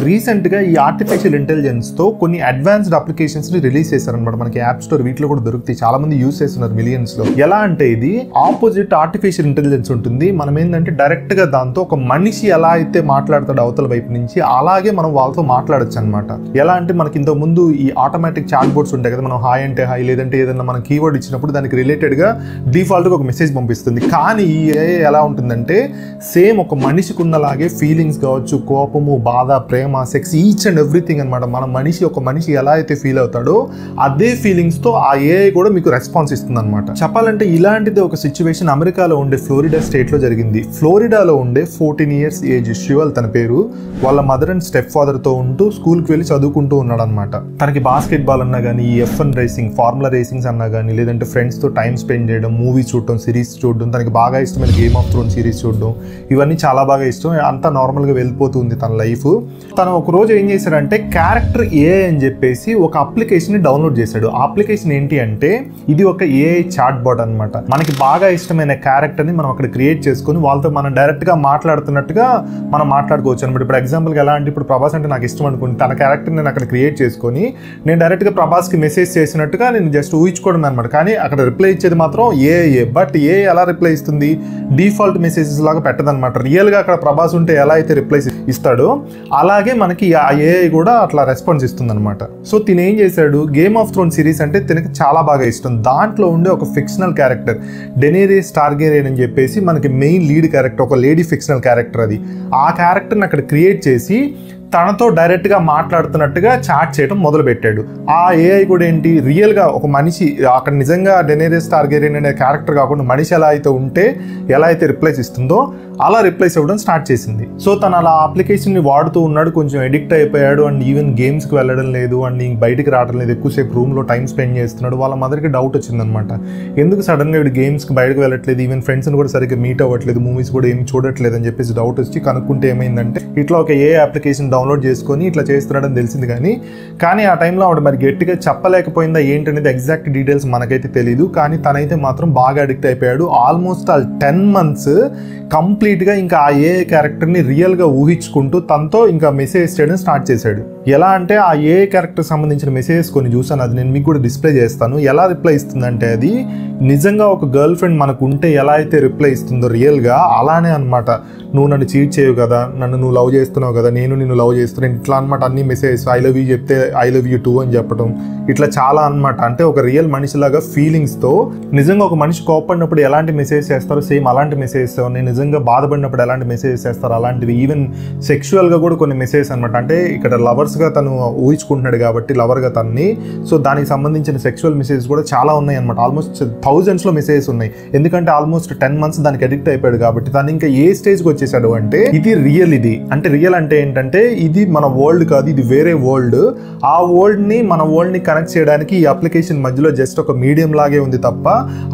Recent గా ఈ artificial intelligence తో కొన్ని అడ్వాన్స్డ్ అప్లికేషన్స్ ని రిలీజ్ చేశారనమాట. మనకి యాప్ స్టోర్ వీటిలో కూడా దొరుకుతాయి, చాలా మంది యూస్ చేస్తున్నారు మిలియన్స్ లో. ఎలా అంటే ఇది ఆపోజిట్ ఆర్టిఫిషియల్ ఇంటెలిజెన్స్ ఉంటుంది. మనం ఏంటంటే డైరెక్ట్ గా దాంతో ఒక మనిషి ఎలా అయితే మాట్లాడతాడు అవతల వైపు నుంచి, అలాగే మనం వాళ్ళతో మాట్లాడచ్చు అనమాట. ఎలా అంటే మనకి ఇంతకు ముందు ఈ ఆటోమేటిక్ చాట్ బోర్డ్స్ ఉంటాయి కదా, మనం హాయ్ అంటే హాయ్, లేదంటే ఏదైనా మనం కీవర్డ్ ఇచ్చినప్పుడు దానికి రిలేటెడ్ గా డిఫాల్ట్ గా ఒక మెసేజ్ పంపిస్తుంది. కానీ ఈ ఏఐ ఎలా ఉంటుందంటే సేమ్ ఒక మనిషికి ఉన్నలాగే ఫీలింగ్స్ కావచ్చు, కోపము, బాధ, ప్రేమ, సెక్స్, ఈచ్ అండ్ ఎవ్రీథింగ్ అనమాట. ఒక మనిషి ఎలా అయితే ఫీల్ అవుతాడో అదే ఫీలింగ్స్ తో ఆ ఏఐ కూడా మీకు రెస్పాన్స్ ఇస్తుంది అనమాట. చెప్పాలంటే ఇలాంటిది ఒక సిచ్యువేషన్ అమెరికాలో ఉండే ఫ్లోరిడా స్టేట్ లో జరిగింది. ఫ్లోరిడాలో ఉండే 14 years ఏజ్ శివల్ తన పేరు, వాళ్ళ మదర్ అండ్ స్టెప్ ఫాదర్ తో ఉంటూ స్కూల్ కి వెళ్ళి చదువుకుంటూ ఉన్నాడు అనమాట. తనకి బాస్కెట్ బాల్ అన్నా కానీ, F1 రేసింగ్, ఫార్ములా రేసింగ్స్ అన్నా కానీ, లేదంటే ఫ్రెండ్స్ తో టైం స్పెండ్ చేయడం, మూవీ చూడడం, సిరీస్ చూడడం, తనకి బాగా ఇష్టమైన గేమ్ ఆఫ్ థ్రోన్స్ సిరీస్ చూడడం, ఇవన్నీ చాలా బాగా ఇష్టం. అంతా నార్మల్ గా వెళ్ళిపోతుంది తన లైఫ్. తను ఒక రోజు ఏం చేశాడంటే క్యారెక్టర్ ఏఐ అని చెప్పేసి ఒక అప్లికేషన్ ని డౌన్లోడ్ చేశాడు. ఆ అప్లికేషన్ ఏంటి అంటే ఇది ఒక ఏఐ చాట్ బాట్ అనమాట. మనకి బాగా ఇష్టమైన క్యారెక్టర్ ని మనం అక్కడ క్రియేట్ చేసుకుని వాళ్ళతో మనం డైరెక్ట్ గా మాట్లాడుతున్నట్టుగా మనం మాట్లాడుకోవచ్చు అనమాట. ఇప్పుడు ఎగ్జాంపుల్ గా ఎలా అంటే ఇప్పుడు ప్రభాస్ అంటే నాకు ఇష్టం అనుకోండి, తన క్యారెక్టర్ నేను అక్కడ క్రియేట్ చేసుకొని నేను డైరెక్ట్ గా ప్రభాస్ కి మెసేజ్ చేసినట్టుగా నేను జస్ట్ ఊహించుకోవడం అనమాట. కానీ అక్కడ రిప్లై ఇచ్చేది మాత్రం ఏఐ. బట్ ఏఐ ఎలా రిప్లై ఇస్తుంది, డిఫాల్ట్ మెసేజెస్ లాగా పెట్టదనమాట. రియల్ గా అక్కడ ప్రభాస్ ఉంటే ఎలా అయితే రిప్లైస్ ఇస్తాడో అలాగే మనకి ఆ ఏఐ కూడా అట్లా రెస్పాన్స్ ఇస్తుంది అనమాట. సో తిను ఏం చేశాడు, గేమ్ ఆఫ్ థ్రోన్ సిరీస్ అంటే తినకి చాలా బాగా ఇష్టం. దాంట్లో ఉండే ఒక ఫిక్షనల్ క్యారెక్టర్ డెనేరియస్ టార్గెరియన్ అని చెప్పేసి మనకి మెయిన్ లీడ్ క్యారెక్టర్, ఒక లేడీ ఫిక్షనల్ క్యారెక్టర్. అది ఆ క్యారెక్టర్ని అక్కడ క్రియేట్ చేసి తనతో డైరెక్ట్గా మాట్లాడుతున్నట్టుగా చాట్ చేయడం మొదలుపెట్టాడు. ఆ ఏఐ కూడా ఏంటి, రియల్గా ఒక మనిషి అక్కడ నిజంగా డెనేరియస్ టార్గెరియన్ అనే క్యారెక్టర్ కాకుండా మనిషి ఎలా అయితే ఉంటే ఎలా అయితే రిప్లైస్ ఇస్తుందో అలా రిప్లైస్ ఇవ్వడం స్టార్ట్ చేసింది. సో తను అలా అప్లికేషన్ని వాడుతూ ఉన్నాడు, కొంచెం ఎడిక్ట్ అయిపోయాడు. అండ్ ఈవెన్ గేమ్స్కి వెళ్ళడం లేదు, అండ్ బయటికి రావడం లేదు, ఎక్కువసేపు రూమ్లో టైం స్పెండ్ చేస్తున్నాడు. వాళ్ళ మదర్కి డౌట్ వచ్చిందనమాట, ఎందుకు సడన్గా వీడు గేమ్స్కి బయటకు వెళ్ళట్లేదు, ఈవెన్ ఫ్రెండ్స్ని కూడా సరిగ్గా మీట్ అవ్వట్లేదు, మూవీస్ కూడా ఏమి చూడట్లేదు అని చెప్పేసి డౌట్ వచ్చి కనుక్కుంటే ఏమైందంటే ఇట్లా ఒక ఏ అప్లికేషన్ డౌన్లోడ్ చేసుకొని ఇట్లా చేస్తున్నాడని తెలిసింది. కానీ ఆ టైంలో ఆవిడ మరి గట్టిగా చెప్పలేకపోయిందా ఏంటనేది ఎగ్జాక్ట్ డీటెయిల్స్ మనకైతే తెలియదు. కానీ తనైతే మాత్రం బాగా అడిక్ట్ అయిపోయాడు. ఆల్మోస్ట్ 10 months కంప్లీట్గా ఇంకా ఆ ఏ క్యారెక్టర్ని రియల్గా ఊహించుకుంటూ తనతో ఇంకా మెసేజ్ చేయడం స్టార్ట్ చేశాడు. ఎలా అంటే ఆ ఏ క్యారెక్టర్ సంబంధించిన మెసేజెస్ కొన్ని చూసాను, అది నేను మీకు కూడా డిస్ప్లే చేస్తాను. ఎలా రిప్లై ఇస్తుందంటే అది నిజంగా ఒక గర్ల్ ఫ్రెండ్ మనకు ఉంటే ఎలా అయితే రిప్లై ఇస్తుందో రియల్గా అలానే అనమాట. నువ్వు నన్ను చీట్ చేయవు కదా, నువ్వు లవ్ చేస్తున్నావు కదా, నేను నిన్ను లవ్ చేస్తున్నాను, ఇట్లా అనమాట. అన్ని మెసేజెస్ ఐ లవ్ యూ చెప్తే ఐ లవ్ యూ టూ అని చెప్పడం, ఇట్లా చాలా అనమాట. అంటే ఒక రియల్ మనిషిలాగా ఫీలింగ్స్తో నిజంగా ఒక మనిషి కోపడినప్పుడు ఎలాంటి మెసేజ్ చేస్తారో సేమ్ అలాంటి మెసేజెస్, నేను నిజంగా బాధపడినప్పుడు ఎలాంటి మెసేజెస్ చేస్తారో అలాంటివి. ఈవెన్ సెక్షువల్గా కూడా కొన్ని మెసేజెస్ అనమాట. అంటే ఇక్కడ లవర్స్గా తను ఊహించుకుంటున్నాడు కాబట్టి లవర్గా తనని, సో దానికి సంబంధించిన సెక్షువల్ మెసేజెస్ కూడా చాలా ఉన్నాయి అనమాట. ఆల్మోస్ట్ 1000s మెసేజెస్ ఉన్నాయి. ఎందుకంటే ఆల్మోస్ట్ 10 months దానికి అడిక్ట్ అయిపోయాడు కాబట్టి తను ఇంకా ఏ స్టేజ్కి వచ్చేసాడు అంటే ఇది రియల్. ఇది అంటే రియల్ అంటే ఏంటంటే ఇది మన వరల్డ్ కాదు, ఇది వేరే వరల్డ్. ఆ వరల్డ్ని మన వరల్డ్ని కనెక్ట్ చేయడానికి ఈ అప్లికేషన్ మధ్యలో జస్ట్ ఒక మీడియం లాగే ఉంది తప్ప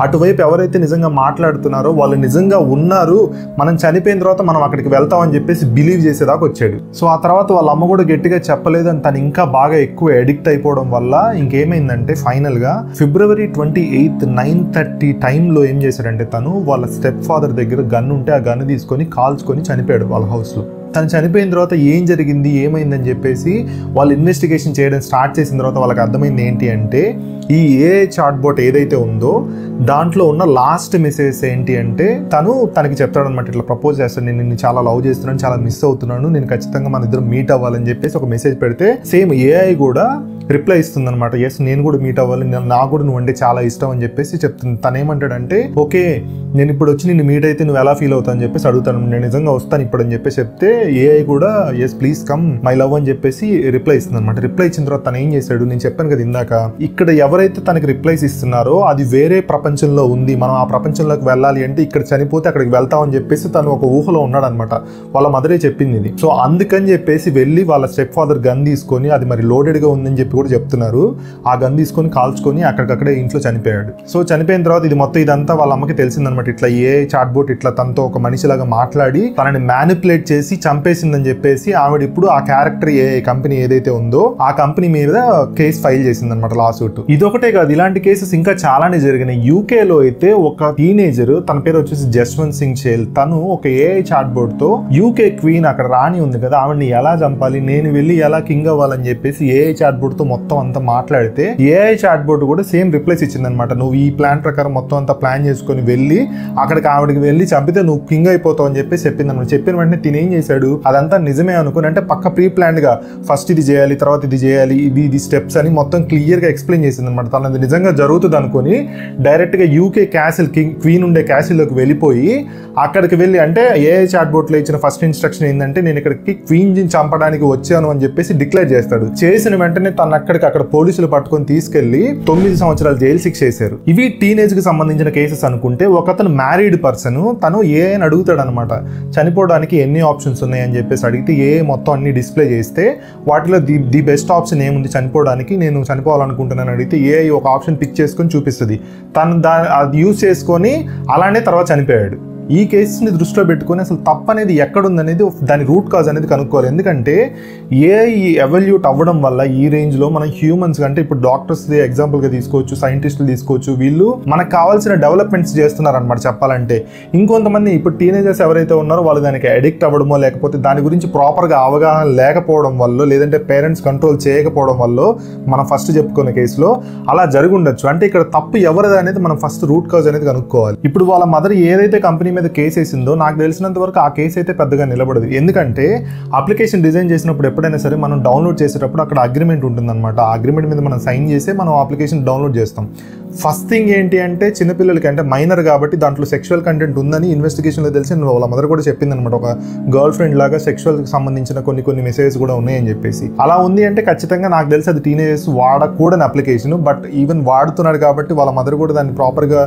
అటువైపు ఎవరైతే నిజంగా మాట్లాడుతున్నారో వాళ్ళు నిజంగా ఉన్నారు, మనం చనిపోయిన తర్వాత మనం అక్కడికి వెళ్తామని చెప్పేసి బిలీవ్ చేసేదాకా వచ్చాడు. సో ఆ తర్వాత వాళ్ళ అమ్మ కూడా గట్టిగా చెప్పలేదు అని తను ఇంకా బాగా ఎక్కువ అడిక్ట్ అయిపోవడం వల్ల ఇంకేమైందంటే ఫైనల్గా February 28th 9:30 టైంలో ఏం చేశాడంటే తను వాళ్ళ స్టెప్ ఫాదర్ దగ్గర గన్ ఉంటే ఆ గన్ తీసుకొని కాల్చుకొని చనిపోయాడు వాళ్ళ హౌస్లో. తను చనిపోయిన తర్వాత ఏం జరిగింది ఏమైందని చెప్పేసి వాళ్ళు ఇన్వెస్టిగేషన్ చేయడం స్టార్ట్ చేసిన తర్వాత వాళ్ళకి అర్థమైంది ఏంటి అంటే ఈ ఏఐ చాట్ బోట్ ఏదైతే ఉందో దాంట్లో ఉన్న లాస్ట్ మెసేజ్ ఏంటి అంటే తనకి చెప్తాడు అనమాట, ఇట్లా ప్రపోజ్ చేస్తాను, నేను నిన్ను చాలా లవ్ చేస్తున్నాను, చాలా మిస్ అవుతున్నాను, నేను ఖచ్చితంగా మన ఇద్దరం మీట్ అవ్వాలని చెప్పేసి ఒక మెసేజ్ పెడితే సేమ్ ఏఐ కూడా రిప్లై ఇస్తుంది అనమాట, ఎస్ నేను కూడా మీట్ అవ్వాలి, నాకు కూడా నువ్వు అంటే చాలా ఇష్టం అని చెప్పేసి చెప్తుంది. తను ఏమంటాడంటే ఓకే నేను ఇప్పుడు వచ్చి నిన్ను మీట్ అయితే నువ్వు ఎలా ఫీల్ అవుతావు అని చెప్పేసి అడుగుతాను, నేను నిజంగా వస్తాను ఇప్పుడు అని చెప్పేసి చెప్తే ఏఐ కూడా yes please come my love అని చెప్పేసి రిప్లై ఇస్తుంది అనమాట. రిప్లై ఇచ్చిన తర్వాత తను ఏం చేశాడు, నేను చెప్పాను కదా ఇందాక, ఇక్కడ ఎవరైతే తనకి రిప్లైస్ ఇస్తున్నారో అది వేరే ప్రపంచంలో ఉంది, మనం ఆ ప్రపంచంలోకి వెళ్ళాలి అంటే ఇక్కడ చనిపోతే అక్కడికి వెళ్తామని చెప్పేసి తను ఒక ఊహలో ఉన్నాడు అనమాట. వాళ్ళ మదరే చెప్పింది ఇది. సో అందుకని చెప్పేసి వెళ్ళి వాళ్ళ స్టెప్ ఫాదర్ గన్ తీసుకొని, అది మరి లోడెడ్ గా ఉందని చెప్పి కూడా చెప్తున్నారు, ఆ గన్ తీసుకొని కాల్చుకొని అక్కడికక్కడే ఇంట్లో చనిపోయాడు. సో చనిపోయిన తర్వాత ఇది మొత్తం ఇదంతా వాళ్ళ అమ్మకి తెలిసిందనమాట. ఇట్లా ఏ చాట్ బోట్ ఇట్లా తనతో ఒక మనిషిలాగా మాట్లాడి తనని మ్యానిపులేట్ చేసి చంపేసిందని చెప్పేసి ఆవిడ ఇప్పుడు ఆ క్యారెక్టర్ ఏ కంపెనీ ఏదైతే ఉందో ఆ కంపెనీ మీద కేసు ఫైల్ చేసింది అనమాట, లా సూట్. ఇది ఇదొకటే కాదు, ఇలాంటి కేసెస్ ఇంకా చాలానే జరిగినాయి. యూకేలో అయితే ఒక టీనేజర్, తన పేరు వచ్చేసి జస్వంత్ సింగ్ చేల్, తను ఒక ఏఐ చాట్ బోర్డ్ తో యూకే క్వీన్ అక్కడ రాణి ఉంది కదా, ఆవిడని ఎలా చంపాలి, నేను వెళ్ళి ఎలా కింగ్ అవ్వాలని చెప్పేసి ఏఐ చాట్ బోర్డ్ తో మొత్తం అంతా మాట్లాడితే ఏఐ చాట్ బోర్డ్ కూడా సేమ్ రిప్లైస్ ఇచ్చింది అనమాట. నువ్వు ఈ ప్లాన్ ప్రకారం మొత్తం అంతా ప్లాన్ చేసుకుని వెళ్ళి అక్కడికి ఆవిడకి వెళ్ళి చంపితే నువ్వు కింగ్ అయిపోతావు అని చెప్పేసి చెప్పింది అనమాట. చెప్పిన వెంటనే తినేం చేశాడు, అదంతా నిజమే అనుకుని, అంటే పక్క ప్రీ ప్లాన్ గా ఫస్ట్ ఇది చేయాలి, తర్వాత ఇది చేయాలి, ఇది స్టెప్స్ అని మొత్తం క్లియర్ గా ఎక్స్ప్లెయిన్ చేసింది అనమాట. తనది నిజంగా జరుగుతుంది అనుకుని డైరెక్ట్ గా యూకే క్యాసిల్, క్వీన్ ఉండే క్యాసిల్లోకి వెళ్ళిపోయి అక్కడికి వెళ్ళి, అంటే ఏఐ చాట్ బోర్డ్ లో ఇచ్చిన ఫస్ట్ ఇన్స్ట్రక్షన్ ఏంటంటే నేను ఇక్కడికి క్వీన్ చంపడానికి వచ్చాను అని చెప్పేసి డిక్లేర్ చేస్తాడు. చేసిన వెంటనే తను అక్కడ పోలీసులు పట్టుకొని తీసుకెళ్లి 9 సంవత్సరాలు జైలు శిక్ష చేశారు. ఇవి టీనేజ్ కి సంబంధించిన కేసెస్ అనుకుంటే, ఒకతను మ్యారీడ్ పర్సన్, తను ఏఐని అడుగుతాడు అనమాట చనిపోవడానికి ఎన్ని ఆప్షన్స్ ఉన్నాయని చెప్పేసి అడిగితే ఏఐ మొత్తం అన్ని డిస్ప్లే చేస్తే వాటిలో ది బెస్ట్ ఆప్షన్ ఏముంది చనిపోవడానికి, నేను చనిపోవాలనుకుంటున్నాను అడిగితే ఏఐ ఒక ఆప్షన్ పిక్ చేసుకొని చూపిస్తుంది. తను అది యూజ్ చేసుకొని అలానే తర్వాత చనిపోయాడు. ఈ కేసుని దృష్టిలో పెట్టుకొని అసలు తప్పు అనేది ఎక్కడుందనేది, దాని రూట్ కాజ్ అనేది కనుక్కోవాలి. ఎందుకంటే ఏఐ ఎవల్యూట్ అవ్వడం వల్ల ఈ రేంజ్లో మనం హ్యూమన్స్ అంటే ఇప్పుడు డాక్టర్స్ ఎగ్జాంపుల్గా తీసుకోవచ్చు, సైంటిస్టులు తీసుకోవచ్చు, వీళ్ళు మనకు కావాల్సిన డెవలప్మెంట్స్ చేస్తున్నారు అనమాట చెప్పాలంటే. ఇంకొంతమంది ఇప్పుడు టీనేజర్స్ ఎవరైతే ఉన్నారో వాళ్ళు దానికి అడిక్ట్ అవ్వడమో, లేకపోతే దాని గురించి ప్రాపర్గా అవగాహన లేకపోవడం వల్ల, లేదంటే పేరెంట్స్ కంట్రోల్ చేయకపోవడం వల్ల మనం ఫస్ట్ చెప్పుకున్న కేసులో అలా జరుగుండొచ్చు. అంటే ఇక్కడ తప్పు ఎవరిది అనేది మనం ఫస్ట్ రూట్ కాజ్ అనేది కనుక్కోవాలి. ఇప్పుడు వాళ్ళ మదర్ ఏదైతే కంపెనీ మీద కేసు వేసిందో నాకు తెలిసినంత వరకు ఆ కేసు అయితే పెద్దగా నిలబడదు. ఎందుకంటే అప్లికేషన్ డిజైన్ చేసినప్పుడు ఎప్పుడైనా సరే మనం డౌన్లోడ్ చేసేటప్పుడు అక్కడ అగ్రిమెంట్ ఉంటుందన్నమాట. ఆ అగ్రిమెంట్ మీద మనం సైన్ చేసి మనం అప్లికేషన్ డౌన్లోడ్ చేస్తాం. ఫస్ట్ థింగ్ ఏంటి అంటే చిన్నపిల్లలకి, అంటే మైనర్ కాబట్టి దాంట్లో సెక్షువల్ కంటెంట్ ఉందని ఇన్వెస్టిగేషన్లో తెలిసి వాళ్ళ మదర్ కూడా చెప్పింది అనమాట. ఒక గర్ల్ ఫ్రెండ్ లాగా సెక్షువల్కి సంబంధించిన కొన్ని మెసేజెస్ కూడా ఉన్నాయని చెప్పేసి. అలా ఉంది అంటే ఖచ్చితంగా నాకు తెలిసి అది టీనేజర్స్ వాడకూడని అప్లికేషన్. బట్ ఈవెన్ వాడుతున్నాడు కాబట్టి వాళ్ళ మదర్ కూడా దాన్ని ప్రాపర్గా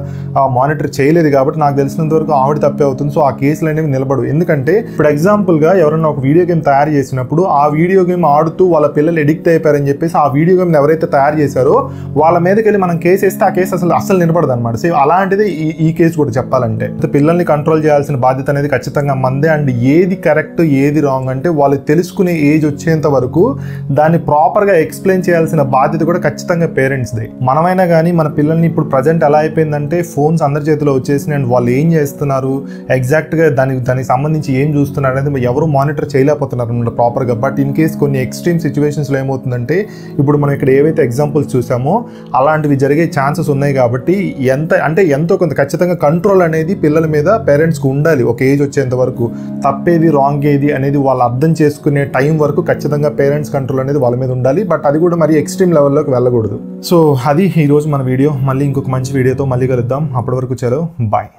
మానిటర్ చేయలేదు కాబట్టి నాకు తెలిసినంత వరకు ఆవిడ తప్పే అవుతుంది. సో ఆ కేసులు అనేవి నిలబడు. ఎందుకంటే ఇప్పుడు ఎగ్జాంపుల్గా ఎవరైనా ఒక వీడియో గేమ్ తయారు చేసినప్పుడు ఆ వీడియో గేమ్ ఆడుతూ వాళ్ళ పిల్లలు ఎడిక్ట్ అయిపోయారని చెప్పేసి ఆ వీడియో గేమ్ ఎవరైతే తయారు చేశారో వాళ్ళ మీదకి వెళ్ళి మనం కేసు వేస్తే ఆ కేసు అసలు నిలబడదు అనమాట. సో అలాంటిది ఈ కేసు కూడా చెప్పాలంటే. పిల్లల్ని కంట్రోల్ చేయాల్సిన బాధ్యత అనేది ఖచ్చితంగా మందే. అండ్ ఏది కరెక్ట్ ఏది రాంగ్ అంటే వాళ్ళు తెలుసుకునే ఏజ్ వచ్చేంత వరకు దాన్ని ప్రాపర్గా ఎక్స్ప్లెయిన్ చేయాల్సిన బాధ్యత కూడా ఖచ్చితంగా పేరెంట్స్దే. మనమైనా కానీ మన పిల్లల్ని ఇప్పుడు ప్రజెంట్ ఎలా అయిపోయిందంటే ఫోన్స్ అందరి చేతిలో వచ్చేసినాయి అండ్ వాళ్ళు ఏం చేస్తున్నారు, ఎగ్జాక్ట్గా దానికి సంబంధించి ఏం చూస్తున్నారు అనేది ఎవరు మానిటర్ చేయలేకపోతున్నారు అనమాట ప్రాపర్గా. బట్ ఇన్ కేస్ కొన్ని ఎక్స్ట్రీమ్ సిచ్యువేషన్స్లో ఏమవుతుందంటే ఇప్పుడు మనం ఇక్కడ ఏవైతే ఎగ్జాంపుల్స్ చూసామో అలాంటివి జరిగే ఛాన్సెస్ ఉన్నాయి. కాబట్టి ఎంతో కొంత ఖచ్చితంగా కంట్రోల్ అనేది పిల్లల మీద పేరెంట్స్కి ఉండాలి ఒక ఏజ్ వచ్చేంత వరకు. తప్పేది రాంగ్ ఏది అనేది వాళ్ళు అర్థం చేసుకునే టైం వరకు ఖచ్చితంగా పేరెంట్స్ కంట్రోల్ అనేది వాళ్ళ మీద ఉండాలి. బట్ అది కూడా మరి ఎక్స్ట్రీమ్ లెవెల్లోకి వెళ్ళకూడదు. సో అది ఈరోజు మన వీడియో. మళ్ళీ ఇంకొక మంచి వీడియోతో మళ్ళీ కలుద్దాం. అప్పటి వరకు చలో బాయ్.